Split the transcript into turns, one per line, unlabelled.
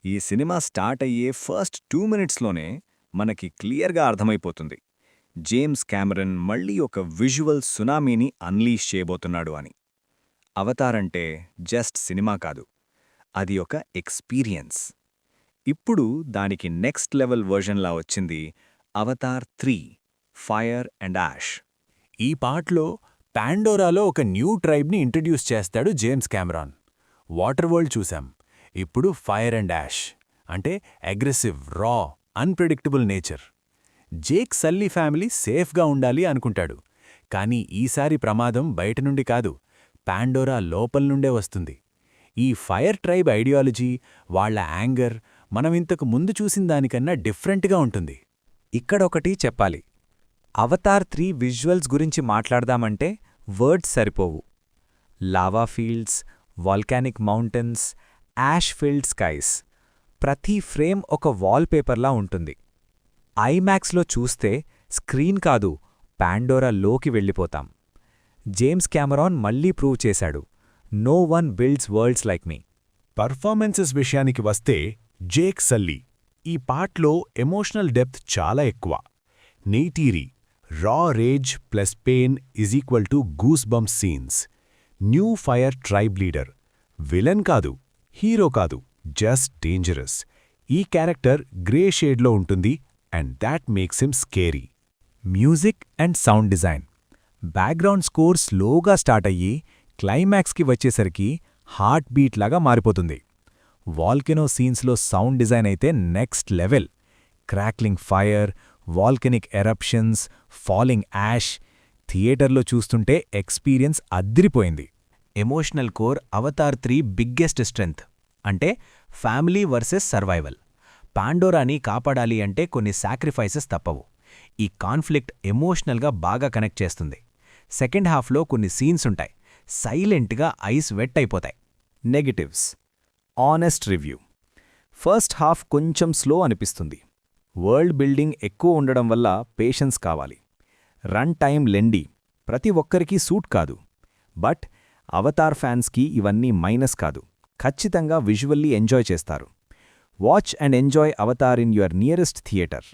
ఈ cinema start అయ్యే first 2 మినిట్స్లోనే మనకి క్లియర్గా అర్థమైపోతుంది జేమ్స్ కెమెరన్ మళ్ళీ ఒక విజువల్ సునామీని అన్లీష్ చేయబోతున్నాడు అని. అవతార్ అంటే జస్ట్ సినిమా కాదు, అది ఒక ఎక్స్పీరియన్స్. ఇప్పుడు దానికి నెక్స్ట్ లెవెల్ వర్జన్లా వచ్చింది అవతార్ 3 ఫైర్ అండ్ యాష్.
ఈ పార్ట్లో పాండోరాలో ఒక న్యూ ట్రైబ్ని ఇంట్రడ్యూస్ చేస్తాడు జేమ్స్ కెమెరాన్. వాటర్ వరల్డ్ చూశాం, ఇప్పుడు ఫైర్ అండ్ యాష్ అంటే అగ్రెసివ్, రా, అన్ప్రెడిక్టబుల్ నేచర్. జేక్ సల్లీ ఫ్యామిలీ సేఫ్గా ఉండాలి అనుకుంటాడు, కానీ ఈసారి ప్రమాదం బయట నుండి కాదు, పాండోరా లోపల్నుండే వస్తుంది. ఈ ఫైర్ ట్రైబ్ ఐడియాలజీ, వాళ్ల యాంగర్ మనమింతకు ముందు చూసిన దానికన్నా డిఫరెంట్గా ఉంటుంది.
ఇక్కడొకటి చెప్పాలి, అవతార్ 3 విజువల్స్ గురించి మాట్లాడదామంటే వర్డ్స్ సరిపోవు. Lava fields, volcanic mountains, ash filled skies, ప్రతి ఫ్రేమ్ ఒక వాల్పేపర్లా ఉంటుంది. ఐమాక్స్లో చూస్తే స్క్రీన్ కాదు, పాండోరా లోకి వెళ్ళిపోతాం. జేమ్స్ కెమెరాన్ మళ్లీ ప్రూవ్ చేశాడు, no one builds worlds like me.
Performances విషయానికి వస్తే జేక్ సల్లీ ఈ పార్ట్లో ఎమోషనల్ డెప్త్ చాలా ఎక్కువ. Neytiri, raw rage plus pain is equal to goose bump scenes. New fire tribe leader, villain కాదు, హీరో కాదు, జస్ట్ డేంజరస్. ఈ క్యారెక్టర్ గ్రే షేడ్లో ఉంటుంది, and that makes him scary.
Music and sound design, background score స్లోగా start అయ్యి క్లైమాక్స్కి వచ్చేసరికి heart beat లాగా మారిపోతుంది. వాల్కెనో సీన్స్లో సౌండ్ డిజైన్ అయితే next level. Crackling fire, volcanic eruptions, falling ash, థియేటర్లో చూస్తుంటే ఎక్స్పీరియన్స్ అద్దిరిపోయింది. Emotional core Avatar 3 biggest strength, అంటే ఫ్యామిలీ వర్సెస్ సర్వైవల్. పాండోరాని కాపాడాలి అంటే కొన్ని సాక్రిఫైసెస్ తప్పవు. ఈ కాన్ఫ్లిక్ట్ ఎమోషనల్గా బాగా కనెక్ట్ చేస్తుంది. సెకండ్ హాఫ్లో కొన్ని సీన్స్ ఉంటాయి, సైలెంట్గా ఐస్ వెట్ అయిపోతాయి. Negatives, honest review. First half కొంచెం స్లో అనిపిస్తుంది. వరల్డ్ బిల్డింగ్ ఎక్కువ ఉండడం వల్ల పేషెన్స్ కావాలి. రన్ టైం లెండీ, ప్రతి ఒక్కరికీ సూట్ కాదు. బట్ అవతార్ ఫ్యాన్స్కి ఇవన్నీ మైనస్ కాదు, ఖచ్చితంగా విజువల్లీ ఎంజాయ్ చేస్తారు. Watch and enjoy Avatar in your nearest theatre.